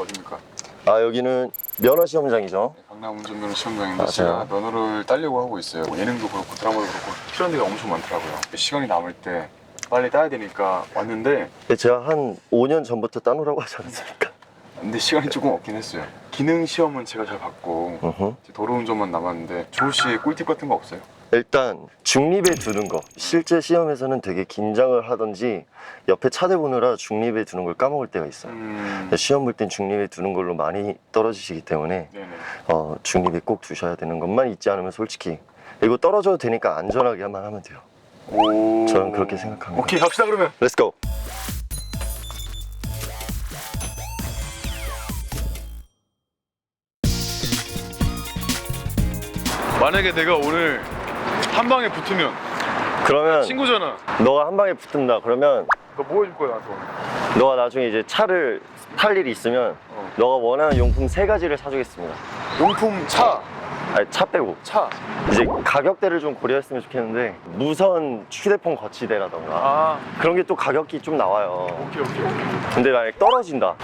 여기가 어딥니까? 아, 여기는 면허 시험장이죠. 네, 강남 운전면허 시험장인데 맞아요. 제가 면허를 따려고 하고 있어요. 예능도 그렇고 드라마도 그렇고 필요한 데가 엄청 많더라고요. 시간이 남을 때 빨리 따야 되니까 왔는데 근데 제가 한 5년 전부터 따놓으라고 하지 않았습니까? 근데 시간이 조금 없긴 했어요. 기능 시험은 제가 잘 봤고 이제 도로 운전만 남았는데 조우 씨 꿀팁 같은 거 없어요? 일단 중립에 두는 거. 실제 시험에서는 되게 긴장을 하던지 옆에 차대 보느라 중립에 두는 걸 까먹을 때가 있어요. 시험 볼 땐 중립에 두는 걸로 많이 떨어지시기 때문에 네네. 중립에 꼭 두셔야 되는 것만 잊지 않으면 솔직히 그리고 떨어져도 되니까 안전하게만 하면 돼요. 오... 저는 그렇게 생각합니다. 오케이, 갑시다 그러면. Let's go. 만약에 내가 오늘 한 방에 붙으면 그러면 친구잖아. 너가 한 방에 붙는다 그러면 너 뭐 해줄 거야 나한테 오늘? 너가 나중에 이제 차를 탈 일이 있으면 너가 원하는 용품 3가지를 사주겠습니다. 용품 차. 아니, 차 빼고 차. 이제 가격대를 좀 고려했으면 좋겠는데 무선 휴대폰 거치대라던가 아, 그런 게 또 가격이 좀 나와요. 오케이. 근데 만약 떨어진다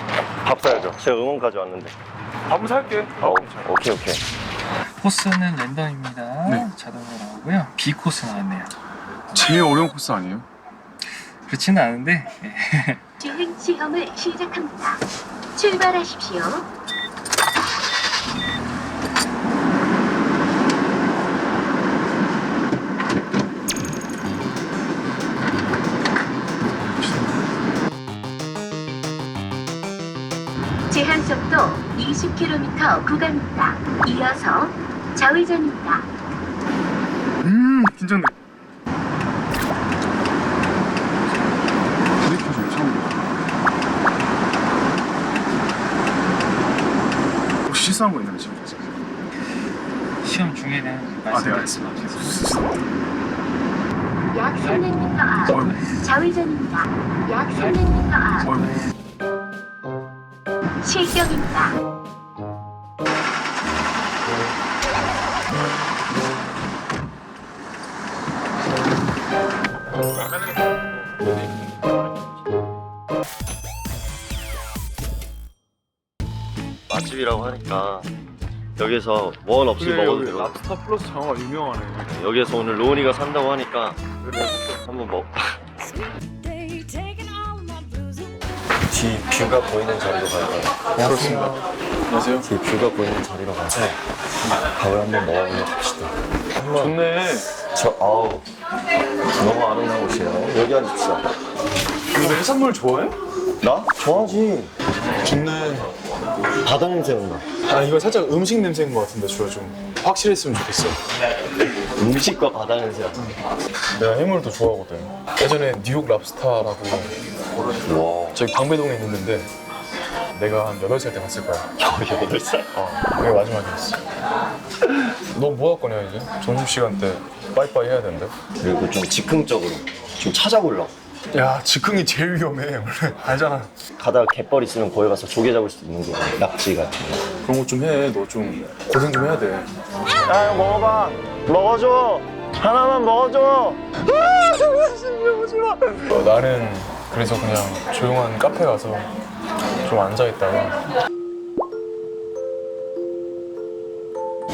밥 사야죠. 제가 응원까지 왔는데. 밥은 살게. 오케이. 코스는 랜덤입니다. 네. 자동으로 나오고요. B 코스 나왔네요. 제일 어려운 코스 아니에요? 그렇지는 않은데 주행 시험을 시작합니다. 출발하십시오. 제한 속도 20km 구간입니다. 이어서 좌회전입니다. 긴장돼. 브레이크 좀 이상한데. 혹시 실수한 거 있나요 지금? 시험 중에는 네, 말씀드렸습니다. 약 300m 앞 어이구. 좌회전입니다. 약 300m 앞 어이구. 실격입니다. 맛집이라고 하니까 여기서 원 없이 먹어도 되고 랍스타 플러스 장어가 유명하네. 여기에서 오늘 로운이가 산다고 하니까 한번 먹. 뒤 뷰가 보이는 자리로 가요. 그렇습니다. 안녕하세요. 뒤 뷰가 보이는 자리로 가서 밥을 한번 먹어보려 합시다. 한번 좋네. 아우 너무 아름다운 곳이에요. 여기 앉읍시다. 너 해산물 좋아해? 나? 좋아하지. 좋네. 바다 냄새 난다. 아, 이거 살짝 음식 냄새인 것 같은데 주로 좀 확실했으면 좋겠어. 음식과 바다 냄새야. 내가 해물도 좋아하거든. 예전에 뉴욕 랍스타라고 와. 저기 방배동에 있는데 내가 한 8살 때 갔을 거야. 18살? 그게 마지막이었어. 너 뭐 할 거냐 이제? 점심시간 때 빠이빠이 해야 되는데. 그리고 좀 즉흥적으로 좀 찾아보려고. 야, 즉흥이 제일 위험해 원래. 알잖아. 가다가 갯벌 있으면 거기 가서 조개 잡을 수도 있는 거. 낙지 같은 거. 그런 거 좀 해. 너 좀 고생 좀 해야 돼. 야, 이거 먹어봐. 먹어줘. 하나만 먹어줘. 나는 그래서 그냥 조용한 카페 가서 좀 앉아있다가.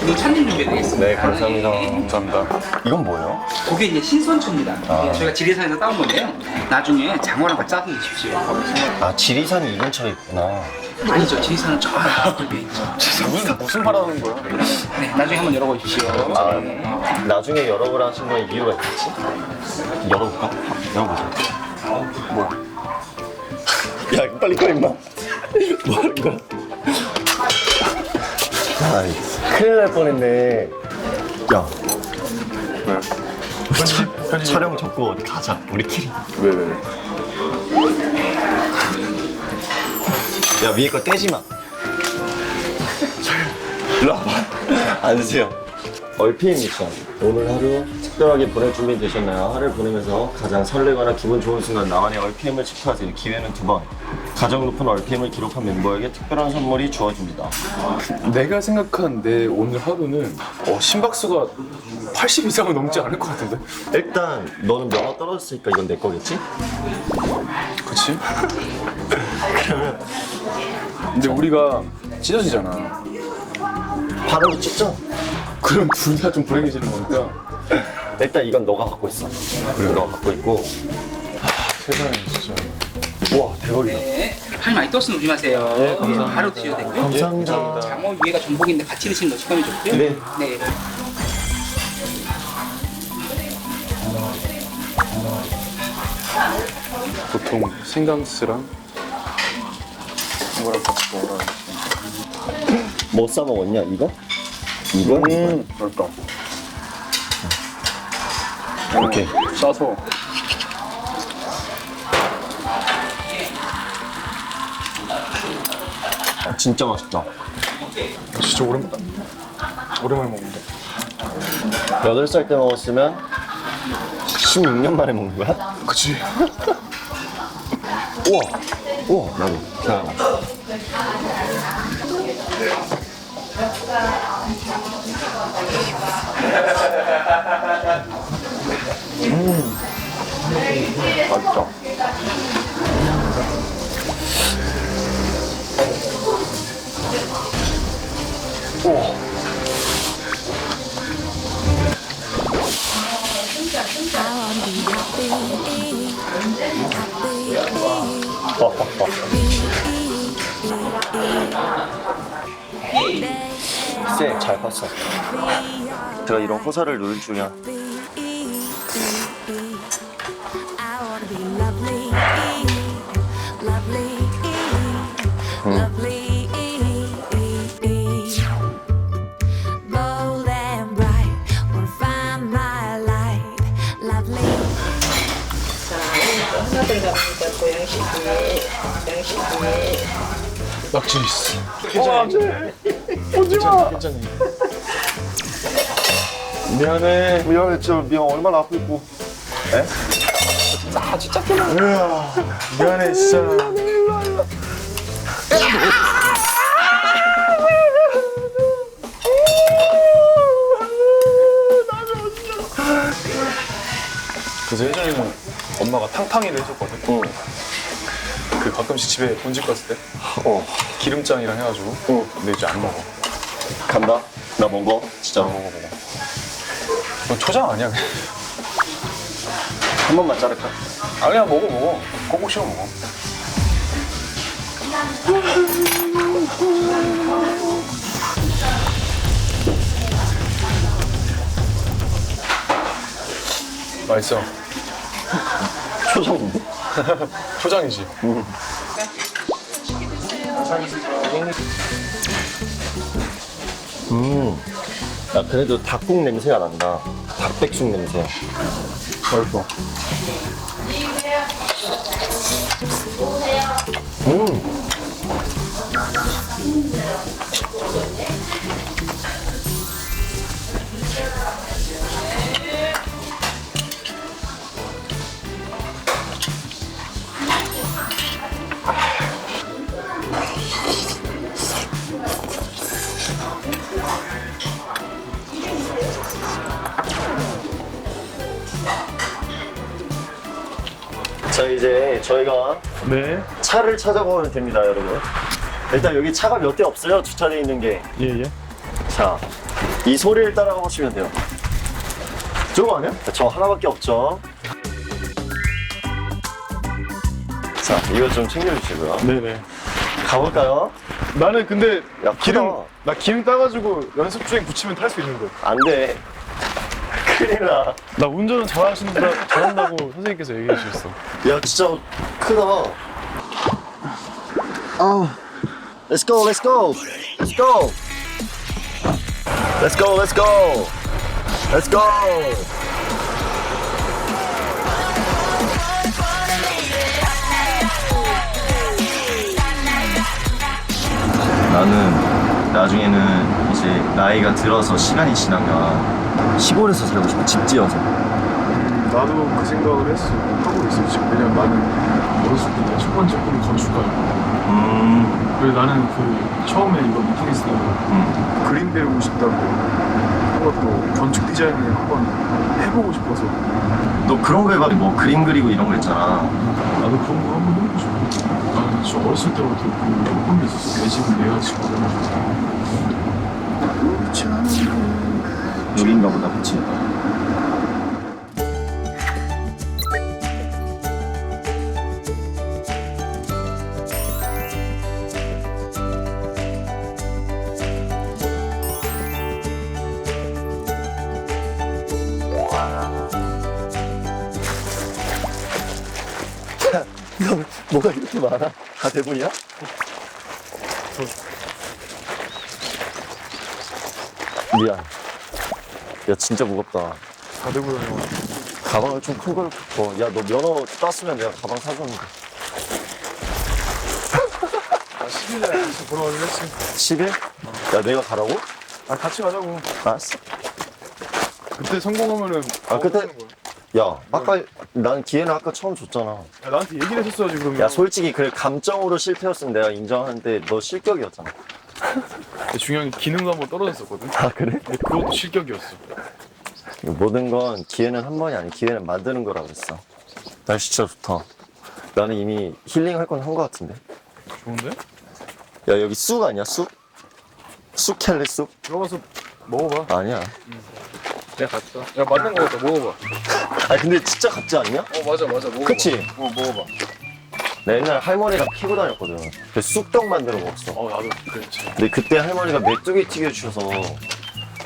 이거 찬님 준비해드리겠습니다. 네, 감사합니다. 감사합니다. 이건 뭐예요? 그게 이제 신선초입니다. 예, 저희가 지리산에서 따온 건데요. 나중에 장어랑 같이 싸서 드십시오. 아, 지리산이 이 근처에 있구나. 아니죠. 지리산은 저 앞에 있죠. 무슨 말하는 거야? 네, 나중에 한번 열어보십시오. 아, 네. 나중에 열어보라 하신 건 이유가 있겠지? 열어볼까? 열어보자. 뭐야? 야, 이거 빨리 꺼, 임마. 뭐 하는 거야? 아이, 큰일 날 뻔했네. 야, 왜? 편집. 촬영 접고 어디 가자. 우리끼리. 왜? 야, 위에 거 떼지 마. 일로 와봐. 앉으세요. 얼피임 미션. 오늘 하루 특별하게 보낼 준비 되셨나요? 하루를 보내면서 가장 설레거나 기분 좋은 순간 나만의 얼피임을 체크하세요. 기회는 2번. 가장 높은 얼피임을 기록한 멤버에게 특별한 선물이 주어집니다. 내가 생각한 내 오늘 하루는 심박수가 80 이상은 넘지 않을 것 같은데? 일단 너는 면허 떨어졌으니까 이건 내 거겠지? 그치? 그러면 근데 우리가 찢어지잖아. 바로 찍죠? 그럼 둘 다 좀 불행해지는 거니까. 일단 이건 너가 갖고 있어. 그래, 너가 갖고 있고. 세상에 진짜. 우와, 대박이다. 네. 한이 많이 떴으면 조심하세요. 네, 감사합니다. 바로 드셔도 되고요. 감사합니다. 장어 위에가 전복인데 같이 드시는 거 식감이 좋고요. 네. 네. 보통 생강스랑 이거랑 같이 먹으라. 뭐 싸 먹었냐? 이거? 이거? 맛있다. 이렇게. 싸서. 진짜 맛있다. 진짜 오랜만에 먹는다. 8살 때 먹었으면 16년 만에 먹는 거야? 그치? 우와. 우와, 나도. 자. 맛있다. 쎄, 잘 봤어. 제가 이런 호사를 누릴 줄이야. 낙지 있어. 괜찮아. 오지마. 괜찮아. 미안해. 미안해, 진짜 미안. 얼마나 아프고. 에? 미안해 진짜. 그래서 예전에는 엄마가 탕탕이를 해줬거든. 그 가끔씩 집에 본집 갔을 때 기름장이랑 해가지고. 근데 이제 안 먹어. 간다. 나 먹어. 진짜 먹어. 너 초장 아니야? 그냥. 한 번만 자를까? 아 그냥 먹어. 꼭꼭 씹어 먹어. 맛있어. 초장. 초장이지. 야, 그래도 닭국 냄새가 난다. 닭백숙 냄새. 맛있어. 자, 이제 저희가 네. 차를 찾아보면 됩니다, 여러분. 일단 여기 차가 몇 대 없어요, 주차되어 있는 게. 예. 자, 이 소리를 따라가 보시면 돼요. 저거 아니야? 저 하나밖에 없죠. 자, 이거 좀 챙겨주시고요. 네네. 가볼까요? 나는 근데 야, 나 기름 따가지고 연습 중에 붙이면 탈 수 있는 거야. 안 돼. 큰일 나. 나 운전은 잘한다고 선생님께서 얘기해 주셨어. 야, 진짜 크다. Let's go, let's go. Let's go. Let's go, let's go. Let's go. 나는 나중에는 이제 나이가 들어서 시간이 지나면 시골에서 살고 싶어. 집 지어서. 나도 그 생각을 하고 있어 지금. 왜냐면 나는 어렸을 때 첫 번째 꿈이 건축가였거든. 그래서 나는 그 처음에 이거 미팅했을 때 그림 배우고 싶다고 한 것도 건축 디자인을 한번 해보고 싶어서. 너 그런 거 해봐. 뭐 그림 그리고 이런 거 있잖아. 나도 그런 거 한번 해보고 싶어. 나는 진짜 어렸을 때부터 그 꿈이 있었어. 내 집은 내가 지고 여긴가 보다, 그치? 너 뭐가 이렇게 많아? 다 대본이야? 미안. 야 진짜 무겁다. 다대보다 가방을 좀 큰 걸 갖고. 야 너 면허 땄으면 내가 가방 사줬는데. 나 10일 날 같이 보러 가기로 했지. 10일? 야 내가 가라고? 아 같이 가자고. 알았어. 그때 성공하면은 아, 그때- 하는 거야. 야 아까 난 기회는 아까 처음 줬잖아. 야, 나한테 얘기를 했었어야지 그러면. 야 솔직히 그래 감정으로 실패였으면 내가 인정하는데 너 실격이었잖아. 중요한 게 기능도 한번 떨어졌었거든. 아 그래? 근데 그것도 실격이었어. 모든 건 기회는 한 번이 아니 기회는 만드는 거라 그랬어. 날씨 진짜 좋다. 나는 이미 힐링 할 건 한 거 같은데. 좋은데? 야 여기 쑥 아니야 쑥? 쑥 캘레 쑥? 들어가서 먹어봐. 아니야. 내가 갔다. 야 맞는 거 같다. 먹어봐. 아 근데 진짜 같지 않냐? 맞아 먹어봐. 그치? 먹어봐. 나 옛날에 할머니가 피고 다녔거든. 그래서 쑥떡 만들어 먹었어. 나도 그랬지. 근데 그때 할머니가 메뚜기 튀겨주셔서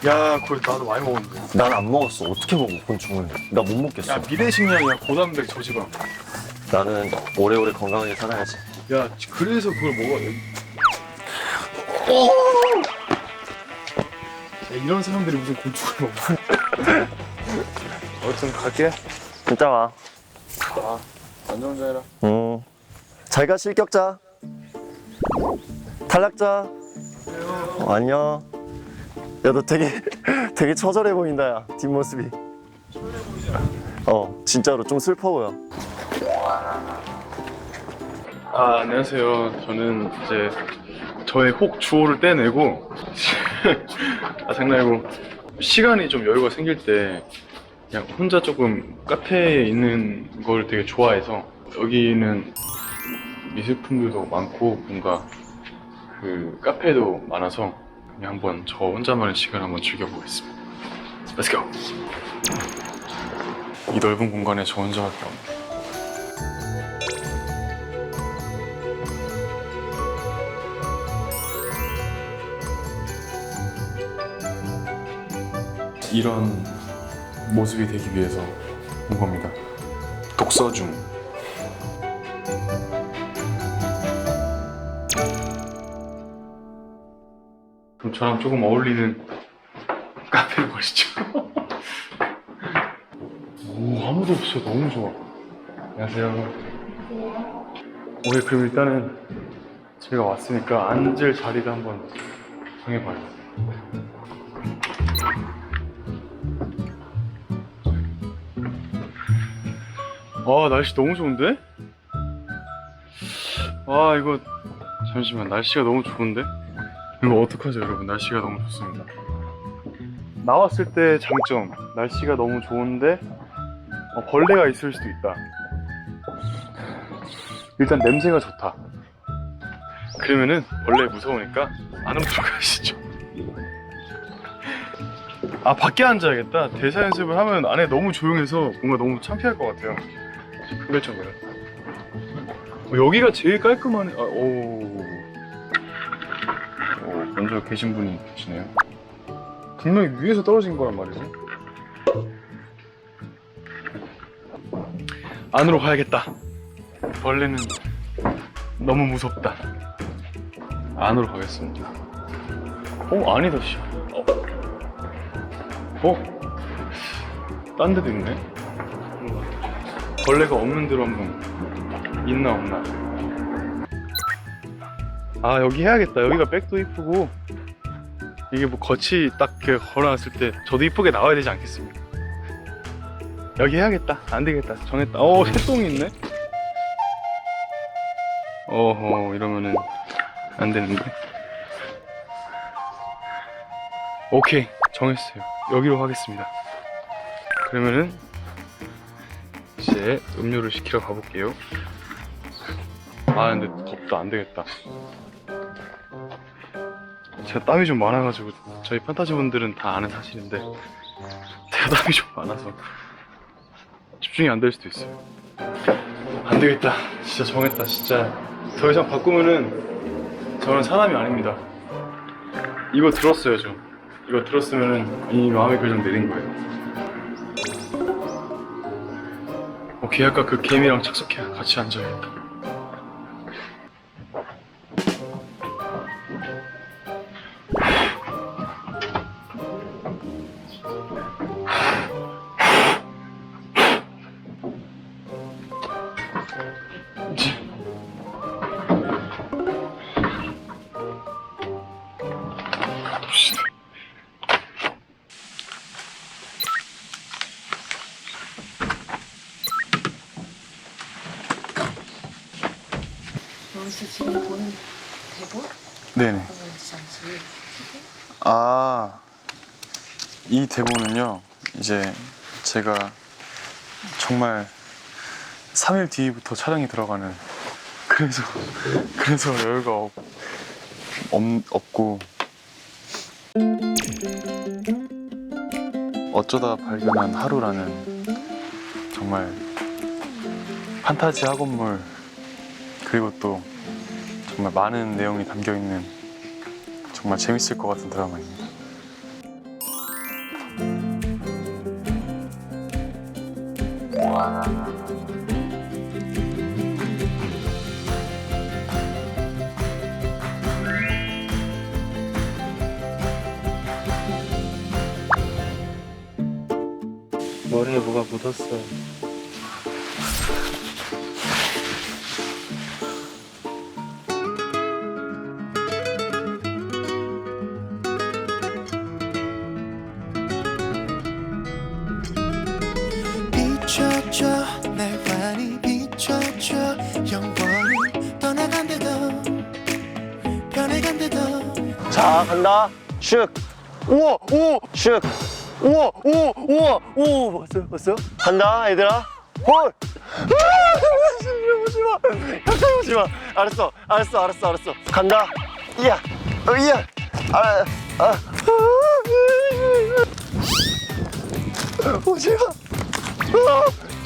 야 그걸 나도 많이 먹었는데. 난 안 먹었어. 어떻게 먹어 곤충을. 나 못 먹겠어. 야 미대식량이야. 고단백 저지방. 나는 오래오래 건강하게 살아야지. 야 그래서 그걸 먹어야 돼. 야, 이런 사람들이 무슨 곤충을 먹어. 어쨌든 갈게. 진짜 와. 안전운전해라. 잘 가 실격자. 탈락자. 안녕. 야 너 되게 처절해 보인다 야 뒷모습이. 진짜로 좀 슬퍼 보여. 안녕하세요. 저는 이제 저의 혹 주호를 떼내고 장난이고 시간이 좀 여유가 생길 때 그냥 혼자 조금 카페에 있는 걸 되게 좋아해서 여기는 미술품들도 많고 뭔가 그 카페도 많아서 그냥 한번 저 혼자만의 시간 한번 즐겨보겠습니다. Let's go. 이 넓은 공간에 저 혼자밖에 없네. 이런 모습이 되기 위해서 온 겁니다. 독서 중. 그럼 저랑 조금 어울리는 카페로 가시죠. 오, 아무도 없어. 너무 좋아. 안녕하세요. 오케이, 그럼 일단은 제가 왔으니까 앉을 자리를 한번 정해봐요. 날씨 너무 좋은데? 이거 잠시만, 날씨가 너무 좋은데? 이거 어떡하죠 여러분? 날씨가 너무 좋습니다. 나왔을 때 장점, 날씨가 너무 좋은데 벌레가 있을 수도 있다. 일단 냄새가 좋다. 그러면은 벌레 무서우니까 안으로 들어가시죠. 밖에 앉아야겠다. 대사 연습을 하면 안에 너무 조용해서 뭔가 너무 창피할 것 같아요. 그렇죠, 그래. 여기가 제일 깔끔하네. 먼저 계신 분이 계시네요. 분명히 위에서 떨어진 거란 말이죠. 안으로 가야겠다. 벌레는 너무 무섭다. 안으로 가겠습니다. 아니다, 씨. 딴 데도 있네. 벌레가 없는 데로 한번 있나 없나. 여기 해야겠다. 여기가 백도 이쁘고 이게 뭐 겉이 딱 이렇게 걸어놨을 때 저도 이쁘게 나와야 되지 않겠습니까? 여기 해야겠다. 안 되겠다. 정했다. 새똥이 있네. 이러면은 안 되는데. 오케이, 정했어요. 여기로 하겠습니다. 그러면은 이제 음료를 시키러 가볼게요. 아 근데 덥다 안 되겠다. 제가 땀이 좀 많아가지고 저희 판타지 분들은 다 아는 사실인데 제가 땀이 좀 많아서 집중이 안 될 수도 있어요. 안 되겠다. 진짜 정했다. 진짜 더 이상 바꾸면은 저는 사람이 아닙니다. 이거 들었어요 저. 이거 들었으면은 이미 마음의 결정 내린 거예요. 오케이 아까 그 개미랑 착석해 같이 앉아야겠다. 여기서 지금 보는 대본? 네네. 잠시 아, 이 대본은요, 이제 제가 정말 3일 뒤부터 촬영이 들어가는, 그래서 여유가 없고, 어쩌다 발견한 하루라는 정말 판타지 학원물, 그리고 또 정말 많은 내용이 담겨있는 정말 재밌을 것 같은 드라마입니다. 머리에 뭐가 묻었어. 비춰줘 날 많이 비춰줘 영원히 떠나간대도 변해간대도 자, 간다. 슉. 우와, 오, 슉. 우와, 오. 봤어요? 간다, 얘들아. 홀. 오지 마. 가까이 오지 마. 알았어. 간다. 이야. 이야. 오지 마.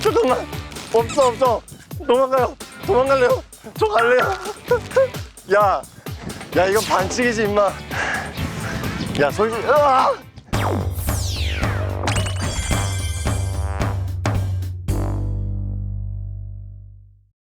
잠깐만. 없어. 도망갈래요. 저 갈래요. 야, 이건 반칙이지, 임마. 야, 솔직히,